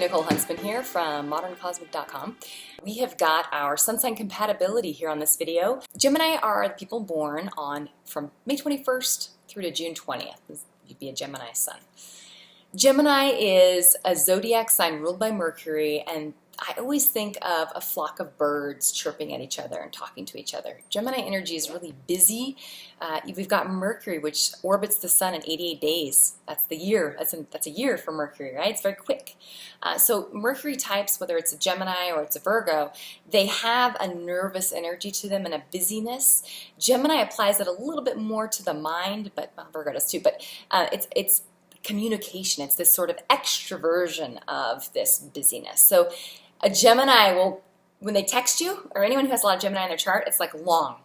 Nicole Huntsman here from moderncosmic.com. We have got our sun sign compatibility here on this video. Gemini are the people born from May 21st through to June 20th. You'd be a Gemini sun. Gemini is a zodiac sign ruled by Mercury, and I always think of a flock of birds chirping at each other and talking to each other. Gemini energy is really busy. We've got Mercury, which orbits the sun in 88 days. That's the year. That's a year for Mercury, right? It's very quick. So Mercury types, whether it's a Gemini or it's a Virgo, they have a nervous energy to them and a busyness. Gemini applies it a little bit more to the mind, but Virgo does too. But it's communication. It's this sort of extroversion of this busyness. So a Gemini will, when they text you, or anyone who has a lot of Gemini in their chart, it's like long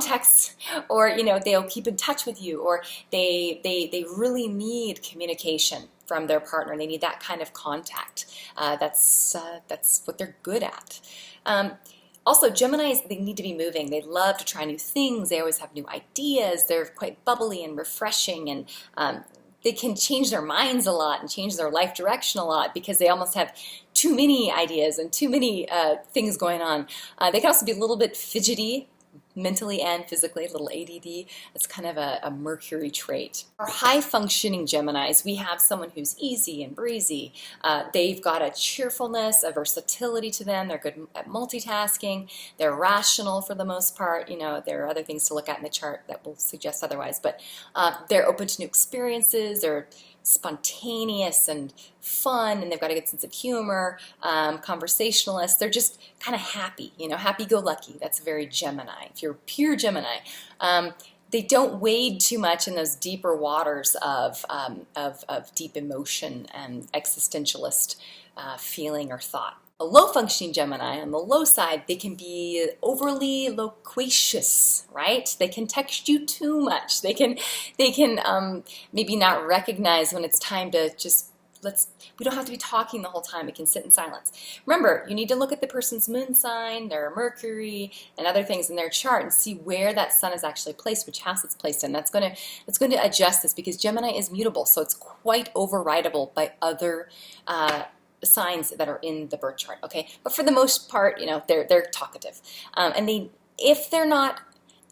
texts, or they'll keep in touch with you, or they really need communication from their partner. They need that kind of contact. That's what they're good at. Also, Geminis, they need to be moving. They love to try new things. They always have new ideas. They're quite bubbly and refreshing, and they can change their minds a lot and change their life direction a lot because they almost have too many ideas and too many things going on. They can also be a little bit fidgety, mentally and physically, a little ADD. It's kind of a Mercury trait. Our high-functioning Geminis, we have someone who's easy and breezy. They've got a cheerfulness, a versatility to them. They're good at multitasking. They're rational for the most part. There are other things to look at in the chart that will suggest otherwise, but they're open to new experiences. They're spontaneous and fun, and they've got a good sense of humor, conversationalists. They're just kind of happy, happy-go-lucky. That's very Gemini. If you're pure Gemini, they don't wade too much in those deeper waters of deep emotion and existentialist feeling or thought. A low-functioning Gemini, on the low side, they can be overly loquacious, right? They can text you too much. They can maybe not recognize when it's time to just we don't have to be talking the whole time. We can sit in silence. Remember, you need to look at the person's moon sign, their Mercury, and other things in their chart and see where that sun is actually placed, which house it's placed in. That's going to adjust this because Gemini is mutable, so it's quite overridable by other signs that are in the birth chart, okay? But for the most part, they're talkative. And if they're not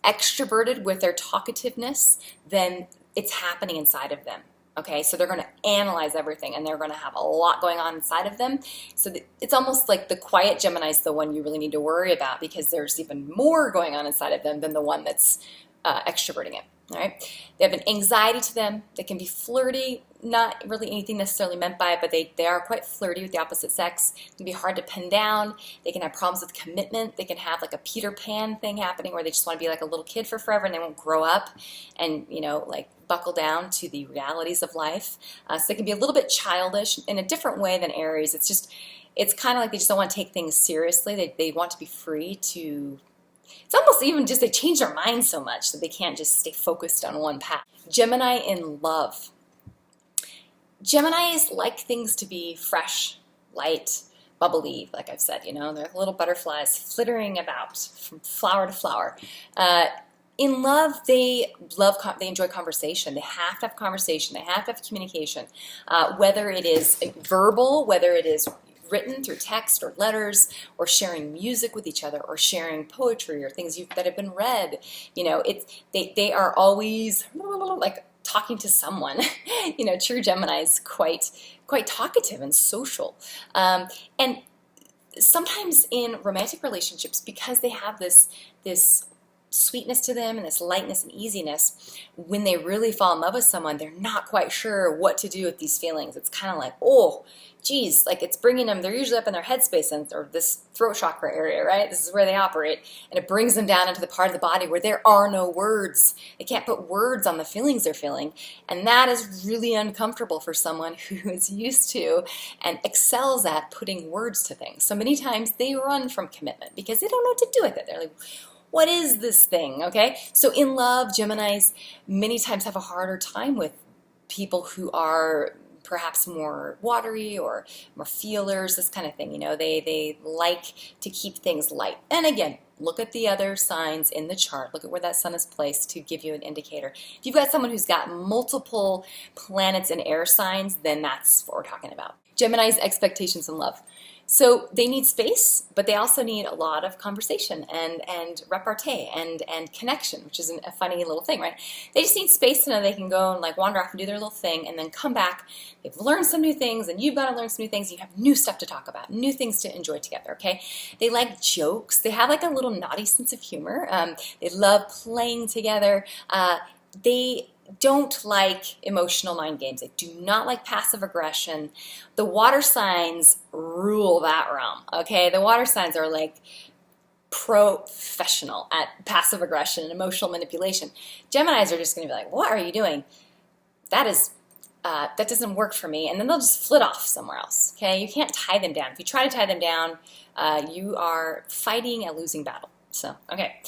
extroverted with their talkativeness, then it's happening inside of them, okay? So they're going to analyze everything, and they're going to have a lot going on inside of them. So it's almost like the quiet Gemini is the one you really need to worry about because there's even more going on inside of them than the one that's extroverting it. All right, they have an anxiety to them. They can be flirty, not really anything necessarily meant by it, but they are quite flirty with the opposite sex. It can be hard to pin down. They can have problems with commitment. They can have like a Peter Pan thing happening where they just want to be like a little kid for forever and they won't grow up and, like buckle down to the realities of life. So they can be a little bit childish in a different way than Aries. It's kind of like they just don't want to take things seriously. They want to be free to... It's almost even just they change their mind so much that they can't just stay focused on one path. Gemini in love. Geminis like things to be fresh, light, bubbly, like I've said, they're little butterflies flittering about from flower to flower. In love, they enjoy conversation. They have to have conversation. They have to have communication, whether it is verbal, whether it is written through text or letters, or sharing music with each other, or sharing poetry or things that have been read. They are always like talking to someone. True Gemini is quite talkative and social, and sometimes in romantic relationships, because they have this sweetness to them and this lightness and easiness, when they really fall in love with someone, they're not quite sure what to do with these feelings. It's kind of like, oh, geez, like it's bringing them, they're usually up in their headspace or this throat chakra area, right? This is where they operate. And it brings them down into the part of the body where there are no words. They can't put words on the feelings they're feeling. And that is really uncomfortable for someone who is used to and excels at putting words to things. So many times they run from commitment because they don't know what to do with it. They're like, what is this thing, okay? So in love, Geminis many times have a harder time with people who are perhaps more watery or more feelers, this kind of thing. They like to keep things light. And again, look at the other signs in the chart. Look at where that sun is placed to give you an indicator. If you've got someone who's got multiple planets and air signs, then that's what we're talking about. Gemini's expectations in love. So they need space, but they also need a lot of conversation and repartee and connection, which is a funny little thing, right? They just need space to know they can go and like wander off and do their little thing and then come back. They've learned some new things and you've got to learn some new things. You have new stuff to talk about, new things to enjoy together, okay? They like jokes. They have like a little naughty sense of humor. They love playing together. They don't like emotional mind games. They do not like passive aggression. The water signs rule that realm, okay? The water signs are like professional at passive aggression and emotional manipulation. Geminis are just going to be like, what are you doing? That doesn't work for me. And then they'll just flit off somewhere else, okay? You can't tie them down. If you try to tie them down, you are fighting a losing battle. So, okay.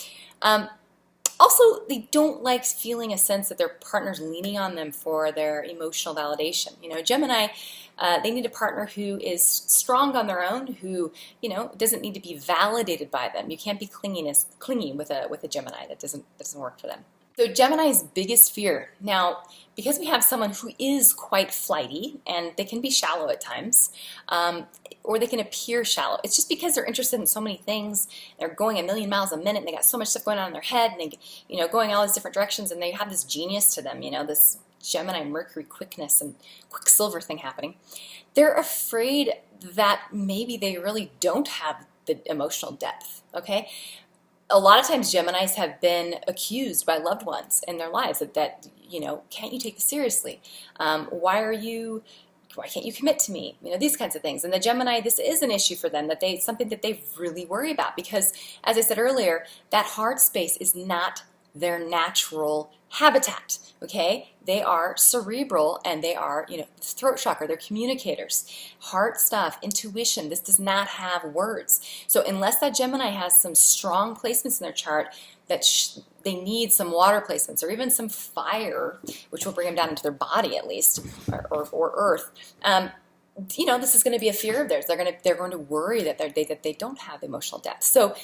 Also, they don't like feeling a sense that their partner's leaning on them for their emotional validation. You know, Gemini, they need a partner who is strong on their own, who, you know, doesn't need to be validated by them. You can't be clingy with a Gemini. That doesn't work for them. So Gemini's biggest fear. Now, because we have someone who is quite flighty, and they can be shallow at times, or they can appear shallow. It's just because they're interested in so many things. They're going a million miles a minute, and they got so much stuff going on in their head, and they, you know, going all these different directions, and they have this genius to them, you know, this Gemini Mercury quickness and quicksilver thing happening. They're afraid that maybe they really don't have the emotional depth, okay? A lot of times Geminis have been accused by loved ones in their lives that you know, can't you take this seriously? Why can't you commit to me? You know, these kinds of things. And the Gemini, this is an issue for them, it's something that they really worry about because, as I said earlier, that heart space is not their natural habitat, okay? They are cerebral and they are, you know, throat chakra, they're communicators. Heart stuff, intuition, this does not have words. So unless that Gemini has some strong placements in their chart that they need some water placements or even some fire, which will bring them down into their body at least, or earth, you know, this is going to be a fear of theirs. They're going to worry that they don't have emotional depth. So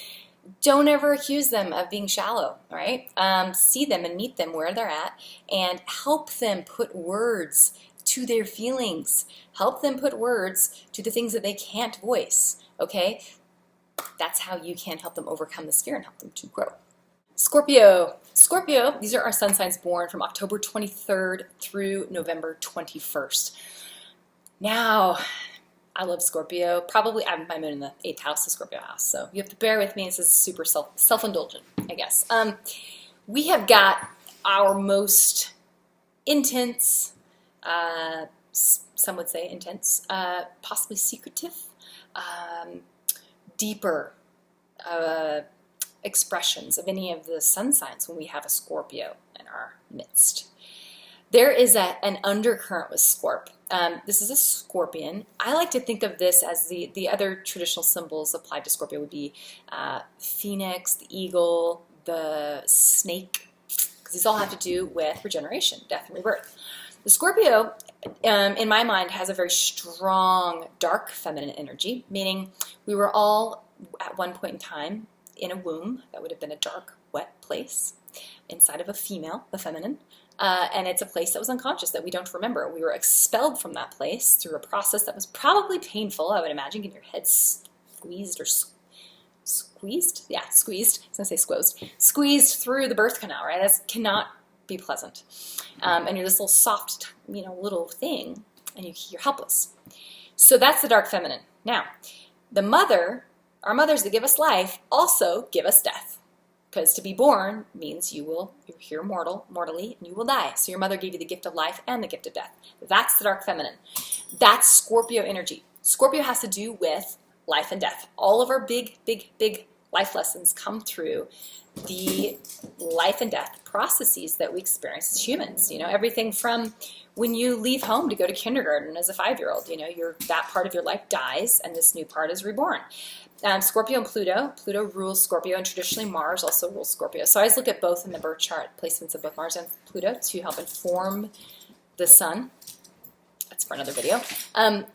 don't ever accuse them of being shallow, right? See them and meet them where they're at and help them put words to their feelings. Help them put words to the things that they can't voice, okay? That's how you can help them overcome this fear and help them to grow. Scorpio, these are our sun signs born from October 23rd through November 21st. Now, I love Scorpio. Probably I have my moon in the 8th house, the Scorpio house. So you have to bear with me. This is super self-indulgent, I guess. We have got our most intense, some would say intense, possibly secretive, deeper expressions of any of the sun signs when we have a Scorpio in our midst. There is an undercurrent with Scorp. This is a scorpion. I like to think of this as the other traditional symbols applied to Scorpio would be phoenix, the eagle, the snake, because these all have to do with regeneration, death, and rebirth. The Scorpio, in my mind, has a very strong, dark feminine energy, meaning we were all at one point in time in a womb. That would have been a dark, wet place inside of a female, the feminine. And it's a place that was unconscious, that we don't remember. We were expelled from that place through a process that was probably painful, I would imagine, getting your head squeezed or squeezed? Yeah, squeezed. I was going to say squozed. Squeezed through the birth canal, right? That cannot be pleasant. And you're this little soft, you know, little thing, and you're helpless. So that's the dark feminine. Now, our mothers that give us life also give us death. Because to be born means you're here mortally, and you will die. So your mother gave you the gift of life and the gift of death. That's the dark feminine. That's Scorpio energy. Scorpio has to do with life and death. All of our big life lessons come through the life and death processes that we experience as humans. You know, everything from when you leave home to go to kindergarten as a 5-year-old, you know, that part of your life dies and this new part is reborn. Scorpio and Pluto. Pluto rules Scorpio, and traditionally Mars also rules Scorpio. So I always look at both in the birth chart, placements of both Mars and Pluto to help inform the sun. That's for another video.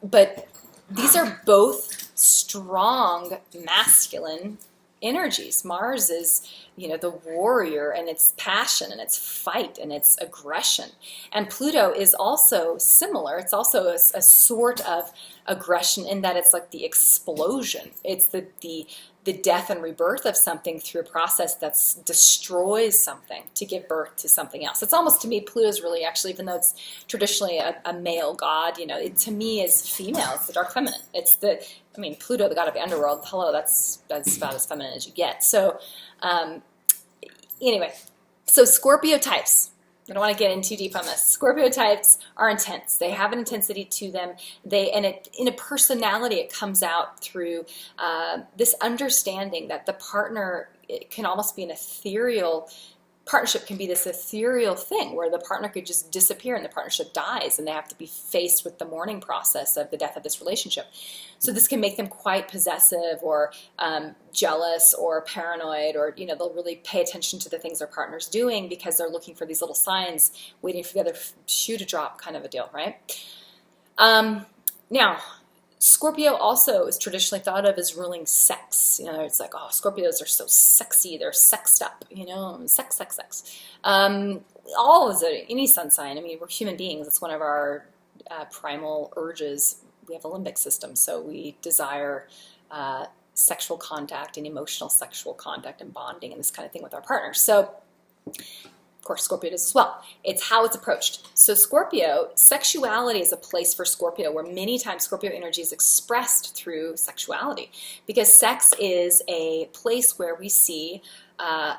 But these are both strong masculine energies. Mars is the warrior and its passion and its fight and its aggression. And Pluto is also similar. It's also a sort of aggression in that it's like the explosion. It's the death and rebirth of something through a process that destroys something to give birth to something else. It's almost, to me, Pluto's really actually, even though it's traditionally a male god, it to me is female. It's the dark feminine. It's Pluto, the god of the underworld. Hello, that's about as feminine as you get. So anyway, so Scorpio types. I don't want to get in too deep on this. Scorpio types are intense. They have an intensity to them. In a personality, it comes out through this understanding that the partner, it can almost be an ethereal partnership, can be this ethereal thing where the partner could just disappear and the partnership dies, and they have to be faced with the mourning process of the death of this relationship. So this can make them quite possessive or jealous or paranoid, or they'll really pay attention to the things their partner's doing because they're looking for these little signs, waiting for the other shoe to drop, kind of a deal, right? Now, Scorpio also is traditionally thought of as ruling sex. It's like, oh, Scorpios are so sexy. They're sexed up, sex, sex, sex. All is any sun sign. We're human beings. It's one of our primal urges. We have a limbic system, so we desire sexual contact and emotional sexual contact and bonding and this kind of thing with our partners. So, of course, Scorpio does as well. It's how it's approached. So Scorpio, sexuality is a place for Scorpio where many times Scorpio energy is expressed through sexuality, because sex is a place where we see a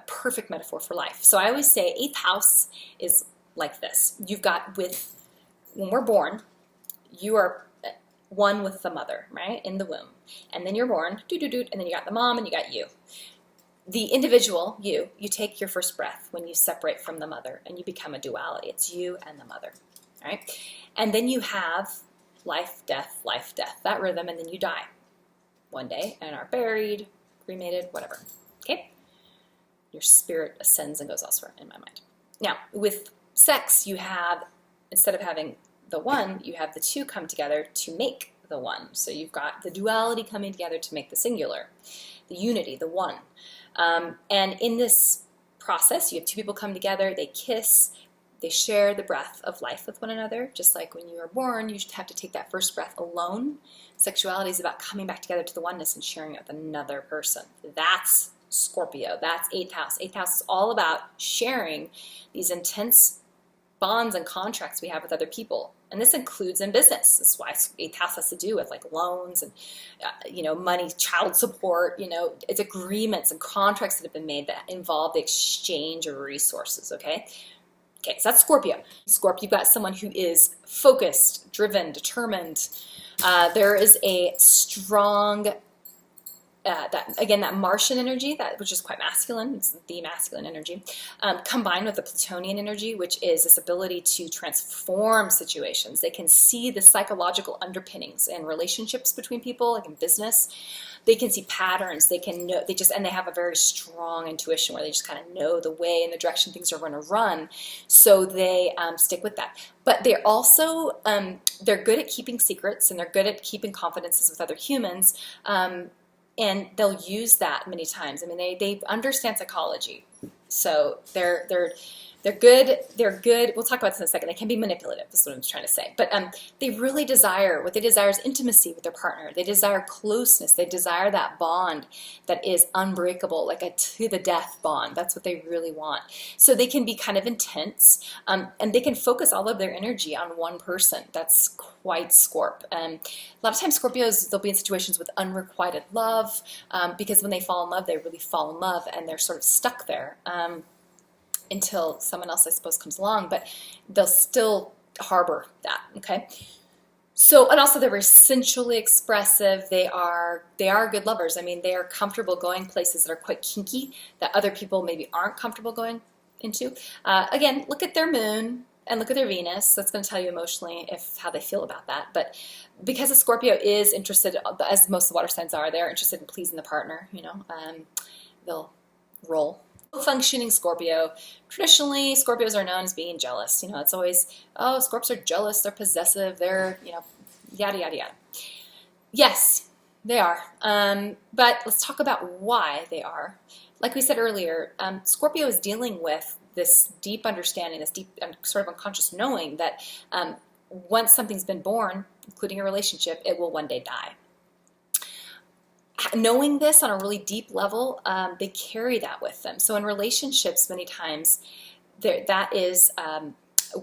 perfect metaphor for life. So I always say 8th house is like this. You've got when we're born, you are one with the mother, right, in the womb. And then you're born, and then you got the mom and you got you. The individual, you take your first breath when you separate from the mother and you become a duality. It's you and the mother, right? And then you have life, death, that rhythm, and then you die one day and are buried, cremated, whatever, okay? Your spirit ascends and goes elsewhere, in my mind. Now, with sex, you have, instead of having the one, you have the two come together to make the one. So you've got the duality coming together to make the singular, the unity, the one. And in this process, you have two people come together, they kiss, they share the breath of life with one another. Just like when you are born, you have to take that first breath alone. Sexuality is about coming back together to the oneness and sharing it with another person. That's Scorpio. That's 8th house. 8th house is all about sharing these intense bonds and contracts we have with other people. And this includes in business. That's why 8th house has to do with like loans and, money, child support. It's agreements and contracts that have been made that involve the exchange of resources, okay? Okay, so that's Scorpio. Scorpio, you've got someone who is focused, driven, determined. There is a strong, that Martian energy, which is quite masculine, it's the masculine energy, combined with the Plutonian energy, which is this ability to transform situations. They can see the psychological underpinnings in relationships between people, like in business. They can see patterns. They can know. And they have a very strong intuition where they just kind of know the way and the direction things are going to run. So they stick with that. But they're also they're good at keeping secrets, and they're good at keeping confidences with other humans. And they'll use that many times. They understand psychology, so they're good. They're good. We'll talk about this in a second. They can be manipulative. That's what I'm trying to say. But they really desire, what they desire is intimacy with their partner. They desire closeness. They desire that bond that is unbreakable, like a to the death bond. That's what they really want. So they can be kind of intense, and they can focus all of their energy on one person. That's quite Scorp. A lot of times Scorpios, they'll be in situations with unrequited love, because when they fall in love, they really fall in love, and they're sort of stuck there. Until someone else, I suppose, comes along, but they'll still harbor that, okay? So, and also they're very sensually expressive. They are good lovers. They are comfortable going places that are quite kinky that other people maybe aren't comfortable going into. Again, look at their moon and look at their Venus. That's going to tell you emotionally how they feel about that. But because a Scorpio is interested, as most of the water signs are, they're interested in pleasing the partner, they'll roll. Functioning Scorpio. Traditionally, Scorpios are known as being jealous. It's always, oh, Scorps are jealous, they're possessive, they're, yada, yada, yada. Yes, they are. But let's talk about why they are. like we said earlier, Scorpio is dealing with this deep understanding, this deep sort of unconscious knowing that once something's been born, including a relationship, it will one day die. Knowing this on a really deep level, they carry that with them. So in relationships, many times, that is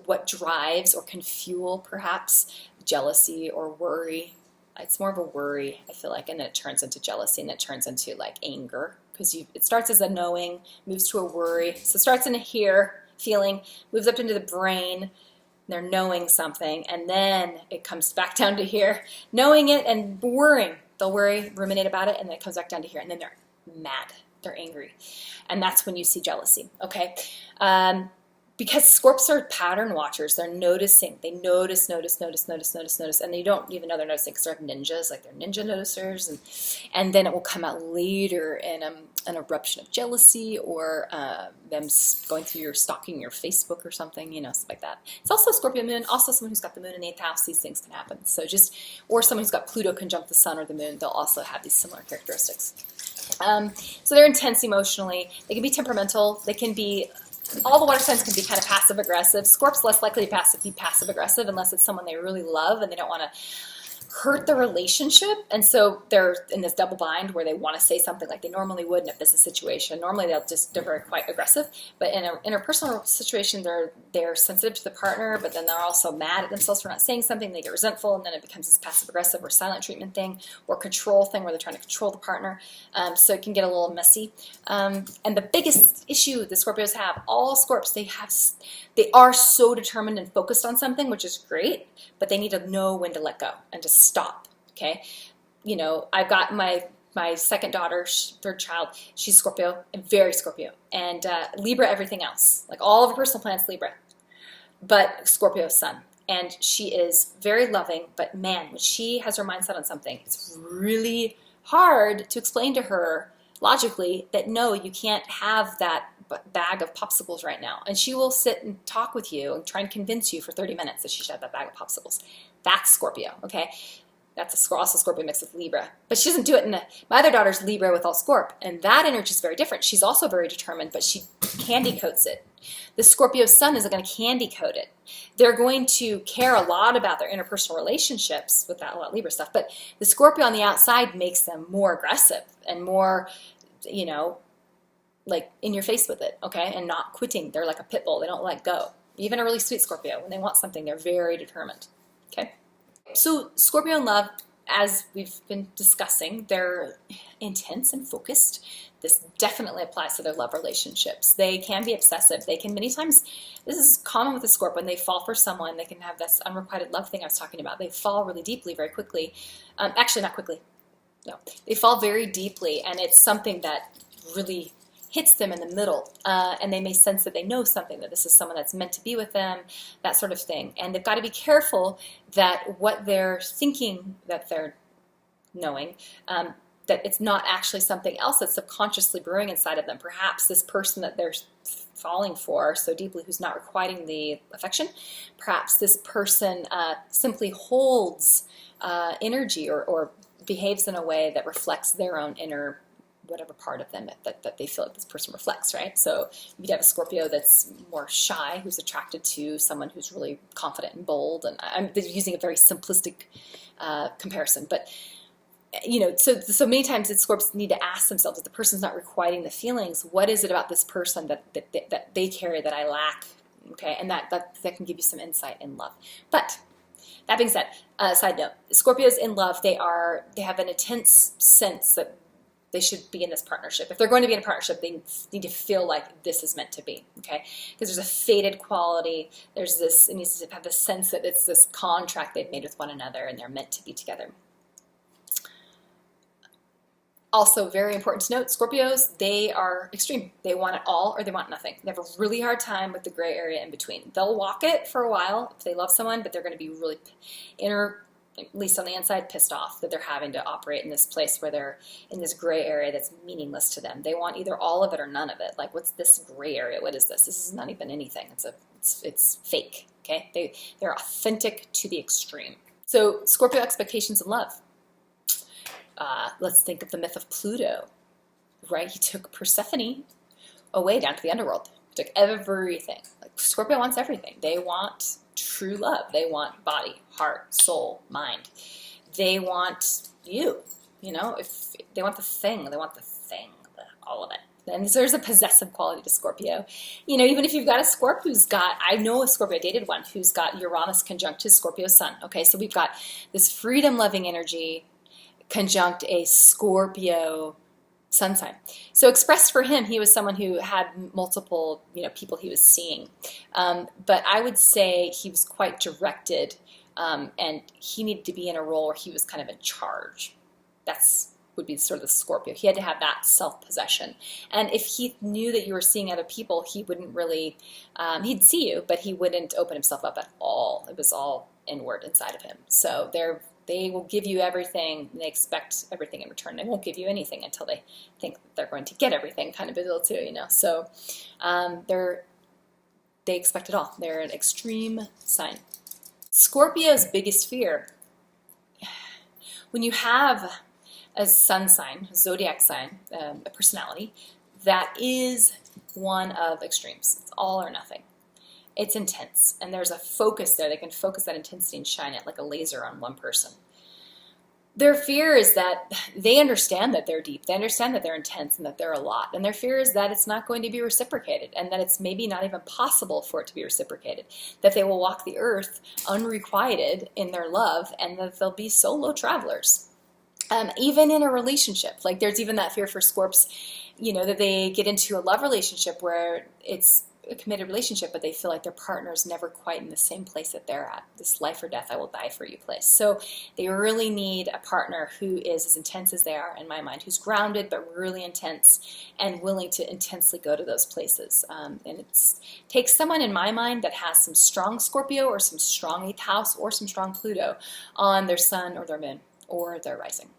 what drives or can fuel perhaps jealousy or worry. It's more of a worry, I feel like, and then it turns into jealousy, and it turns into like anger, because it starts as a knowing, moves to a worry. So it starts in here, feeling, moves up into the brain, they're knowing something, and then it comes back down to here, knowing it and worrying. They'll worry, ruminate about it, and then it comes back down to here, and then they're mad, they're angry. And that's when you see jealousy, okay? Because Scorps are pattern watchers. They're noticing. They notice, and they don't even know they're noticing because they're like ninjas, like they're ninja noticers. And then it will come out later in an eruption of jealousy, or them going through stalking your Facebook or something, stuff like that. It's also Scorpio moon, also someone who's got the moon in the 8th house. These things can happen. So or someone who's got Pluto conjunct the sun or the moon, they'll also have these similar characteristics. So they're intense emotionally. They can be temperamental. They can be... All the water signs can be kind of passive-aggressive. Scorp's less likely to be passive-aggressive unless it's someone they really love and they don't want to hurt the relationship. And so they're in this double bind where they want to say something like they normally would in a business situation. Normally they're very quite aggressive. But in an interpersonal situation, they're sensitive to the partner, but then they're also mad at themselves for not saying something. They get resentful, and then it becomes this passive-aggressive or silent treatment thing or control thing where they're trying to control the partner. So it can get a little messy. And the biggest issue the Scorpios have, all Scorps, they are so determined and focused on something, which is great, but they need to know when to let go and to stop, okay? I've got my second daughter, third child, she's Scorpio, and very Scorpio, and Libra everything else. Like all of her personal planets Libra, but Scorpio Sun. And she is very loving, but man, when she has her mindset on something, it's really hard to explain to her logically that no, you can't have that bag of popsicles right now. And she will sit and talk with you and try and convince you for 30 minutes that she should have that bag of popsicles. That's Scorpio, okay? That's also Scorpio mixed with Libra. But she doesn't do it my other daughter's Libra with all Scorp, and that energy is very different. She's also very determined, but she candy coats it. The Scorpio Sun isn't going to candy coat it. They're going to care a lot about their interpersonal relationships with that a lot of Libra stuff, but the Scorpio on the outside makes them more aggressive and more, like in your face with it, okay? And not quitting. They're like a pit bull. They don't let go. Even a really sweet Scorpio, when they want something, they're very determined, okay? So Scorpio in love, as we've been discussing, they're intense and focused. This definitely applies to their love relationships. They can be obsessive. They can, many times, this is common with the Scorp, when they fall for someone, they can have this unrequited love thing I was talking about. They fall really deeply very quickly. Actually, not quickly. No, they fall very deeply, and it's something that really hits them in the middle, and they may sense that they know something, that this is someone that's meant to be with them, that sort of thing. And they've got to be careful that what they're thinking that they're knowing, that it's not actually something else that's subconsciously brewing inside of them. Perhaps this person that they're falling for so deeply, who's not requiting the affection, perhaps this person simply holds energy or behaves in a way that reflects their own inner whatever part of them that they feel like this person reflects, right? So you'd have a Scorpio that's more shy, who's attracted to someone who's really confident and bold, and I'm using a very simplistic comparison, but so many times Scorps need to ask themselves, if the person's not requiting the feelings, what is it about this person that they carry that I lack, okay? And that can give you some insight in love. But that being said, side note, Scorpios in love, they have an intense sense that they should be in this partnership. If they're going to be in a partnership, they need to feel like this is meant to be, okay? Because there's a fated quality. There's this, it needs to have the sense that it's this contract they've made with one another and they're meant to be together. Also, very important to note, Scorpios, they are extreme. They want it all or they want nothing. They have a really hard time with the gray area in between. They'll walk it for a while if they love someone, but they're going to be really at least on the inside, pissed off that they're having to operate in this place where they're in this gray area that's meaningless to them. They want either all of it or none of it. Like, what's this gray area? What is this? This is not even anything. It's fake, okay? They're authentic to the extreme. So Scorpio expectations in love. Let's think of the myth of Pluto. right? He took Persephone away down to the underworld. He took everything. Like Scorpio wants everything. They want true love. They want body, heart, soul, mind. They want you, if they want the thing, all of it. And there's a possessive quality to Scorpio. Even if you've got a Scorp I know a Scorpio, I dated one who's got Uranus conjunct his Scorpio sun. Okay, so we've got this freedom-loving energy conjunct a Scorpio sun sign. So expressed for him, he was someone who had multiple, people he was seeing. But I would say he was quite directed, and he needed to be in a role where he was kind of in charge. Would be sort of the Scorpio. He had to have that self-possession. And if he knew that you were seeing other people, he wouldn't really, he'd see you, but he wouldn't open himself up at all. It was all inward inside of him. So they will give you everything, and they expect everything in return. They won't give you anything until they think they're going to get everything, kind of a deal too, So they expect it all. They're an extreme sign. Scorpio's biggest fear, when you have a sun sign, a zodiac sign, a personality, that is one of extremes. It's all or nothing. It's intense, and there's a focus there. They can focus that intensity and shine it like a laser on one person. Their fear is that they understand that they're deep. They understand that they're intense and that they're a lot. And their fear is that it's not going to be reciprocated, and that it's maybe not even possible for it to be reciprocated. That they will walk the earth unrequited in their love, and that they'll be solo travelers. Even in a relationship, like there's even that fear for Scorps, that they get into a love relationship where it's a committed relationship, but they feel like their partner's never quite in the same place that they're at. This life or death, I will die for you place. So they really need a partner who is as intense as they are, in my mind, who's grounded but really intense and willing to intensely go to those places. And it takes someone, in my mind, that has some strong Scorpio or some strong 8th house or some strong Pluto on their sun or their moon or their rising.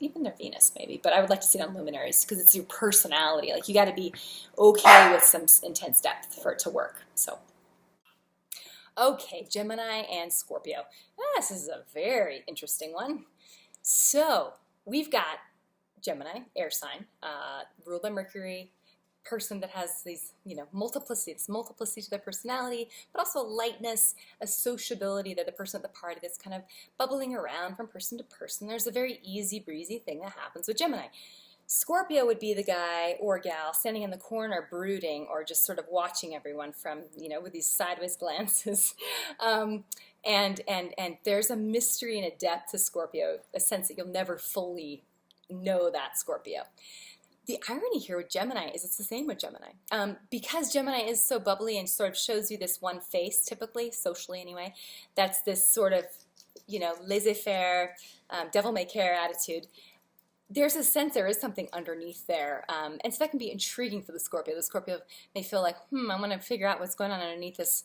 Even their Venus maybe, but I would like to see it on luminaries because it's your personality. Like you got to be okay with some intense depth for it to work. So, okay, Gemini and Scorpio. This is a very interesting one. So we've got Gemini, air sign, ruled by Mercury, person that has these, multiplicity to their personality, but also a lightness, a sociability. They're the person at the party that's kind of bubbling around from person to person. There's a very easy breezy thing that happens with Gemini. Scorpio would be the guy or gal standing in the corner brooding or just sort of watching everyone from, with these sideways glances. And there's a mystery and a depth to Scorpio, a sense that you'll never fully know that Scorpio. The irony here with Gemini is it's the same with Gemini. Because Gemini is so bubbly and sort of shows you this one face, typically, socially anyway, that's this sort of, laissez-faire, devil-may-care attitude. There's a sense there is something underneath there. And so that can be intriguing for the Scorpio. The Scorpio may feel like, I want to figure out what's going on underneath this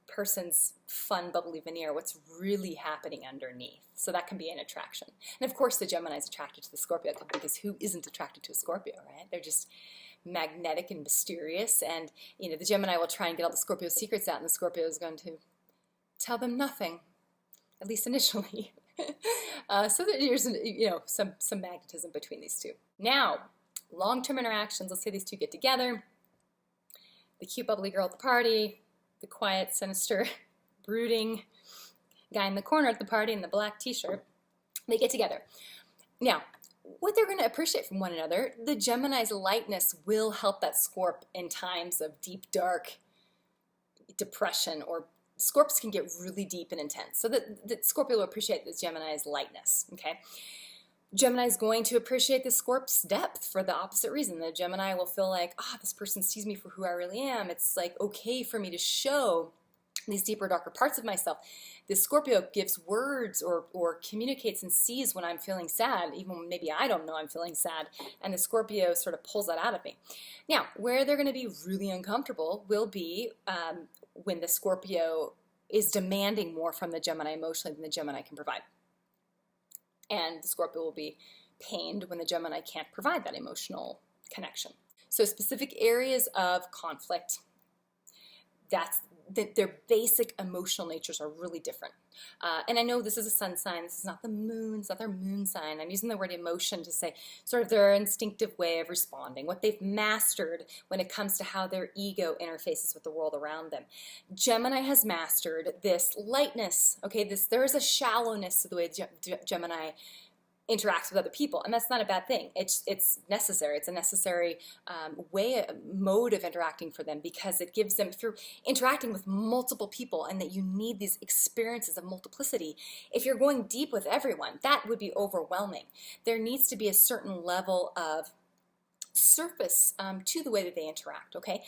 person's fun, bubbly veneer, what's really happening underneath. So that can be an attraction. And of course, the Gemini is attracted to the Scorpio because who isn't attracted to a Scorpio, right? They're just magnetic and mysterious. And, the Gemini will try and get all the Scorpio secrets out, and the Scorpio is going to tell them nothing, at least initially. So there's, some magnetism between these two. Now, long-term interactions, let's say these two get together. The cute, bubbly girl at the party, the quiet, sinister, brooding guy in the corner at the party in the black t-shirt, they get together. Now, what they're going to appreciate from one another, the Gemini's lightness will help that Scorp in times of deep, dark depression, or Scorps can get really deep and intense. So that Scorpio will appreciate the Gemini's lightness, okay? Gemini is going to appreciate the Scorp's depth for the opposite reason. The Gemini will feel like, this person sees me for who I really am. It's like okay for me to show these deeper, darker parts of myself. The Scorpio gives words or communicates and sees when I'm feeling sad, even when maybe I don't know I'm feeling sad, and the Scorpio sort of pulls that out of me. Now, where they're going to be really uncomfortable will be when the Scorpio is demanding more from the Gemini emotionally than the Gemini can provide. And the Scorpio will be pained when the Gemini can't provide that emotional connection. So specific areas of conflict, that's their basic emotional natures are really different. And I know this is a sun sign. This is not the moon. It's not their moon sign. I'm using the word emotion to say sort of their instinctive way of responding, what they've mastered when it comes to how their ego interfaces with the world around them. Gemini has mastered this lightness. Okay, there is a shallowness to the way Gemini interacts with other people, and that's not a bad thing. It's necessary. It's a necessary mode of interacting for them, because it gives them, through interacting with multiple people, and that you need these experiences of multiplicity. If you're going deep with everyone, that would be overwhelming. There needs to be a certain level of surface to the way that they interact. Okay,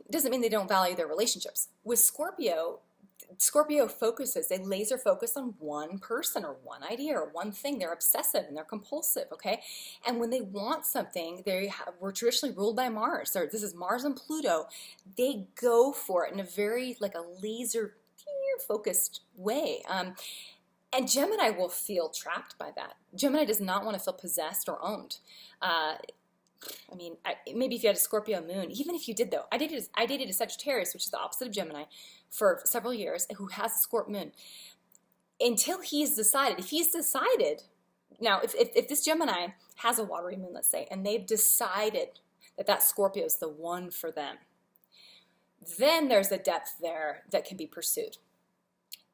it doesn't mean they don't value their relationships. With Scorpio focuses, they laser focus on one person or one idea or one thing. They're obsessive and they're compulsive, okay? And when they want something, we're traditionally ruled by Mars. This is Mars and Pluto. They go for it in a very, like a laser focused way. And Gemini will feel trapped by that. Gemini does not want to feel possessed or owned. I mean, maybe if you had a Scorpio moon, even if you did though, I dated a Sagittarius, which is the opposite of Gemini, for several years, who has a Scorp moon. Until he's decided, now if this Gemini has a watery moon, let's say, and they've decided that Scorpio is the one for them, then there's a depth there that can be pursued.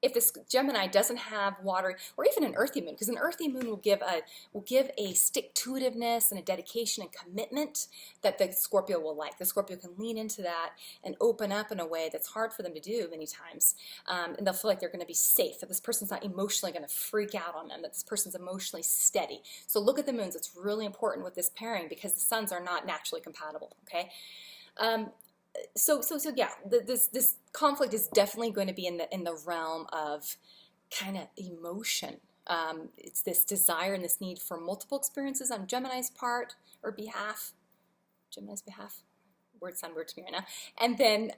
If this Gemini doesn't have water, or even an earthy moon, because an earthy moon will give a stick-to-itiveness and a dedication and commitment that the Scorpio will like. The Scorpio can lean into that and open up in a way that's hard for them to do many times. And they'll feel like they're going to be safe, that this person's not emotionally going to freak out on them, that this person's emotionally steady. So look at the moons. It's really important with this pairing, because the suns are not naturally compatible, okay? So yeah, this conflict is definitely going to be in the realm of kind of emotion. It's this desire and this need for multiple experiences on Gemini's part or behalf. Gemini's behalf. Words sound weird to me right now. And then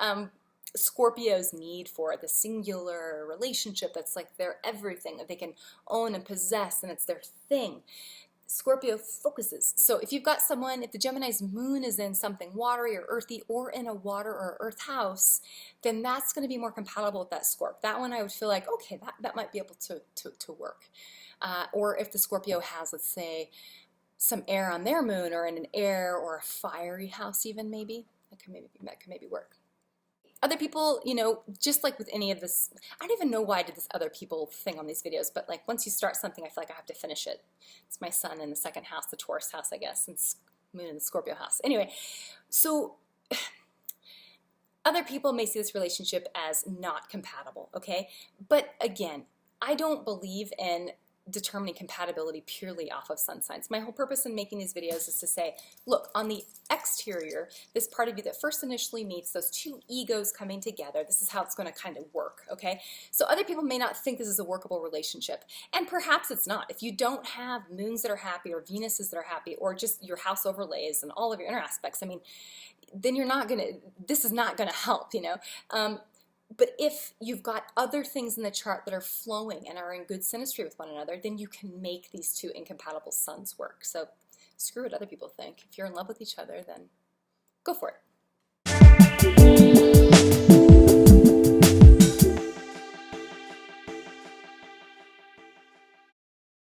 Scorpio's need for the singular relationship that's like their everything, that they can own and possess, and it's their thing. Scorpio focuses. So if you've got someone, if the Gemini's moon is in something watery or earthy, or in a water or earth house, then that's going to be more compatible with that Scorp. That one I would feel like, okay, that might be able to work. Or if the Scorpio has, let's say, some air on their moon, or in an air or a fiery house even, maybe, that can maybe work. Other people, you know, just like with any of this, I don't even know why I did this other people thing on these videos, but like once you start something, I feel like I have to finish it. It's my sun in the second house, the Taurus house, I guess, and moon in the Scorpio house. Anyway, so other people may see this relationship as not compatible, okay? But again, I don't believe in determining compatibility purely off of sun signs. My whole purpose in making these videos is to say, look, on the exterior, this part of you that first initially meets, those two egos coming together, this is how it's going to kind of work, okay? So other people may not think this is a workable relationship, and perhaps it's not. If you don't have moons that are happy, or Venuses that are happy, or just your house overlays and all of your inner aspects, I mean, then this is not going to help, you know? But if you've got other things in the chart that are flowing and are in good synastry with one another, then you can make these two incompatible suns work. So screw what other people think. If you're in love with each other, then go for it.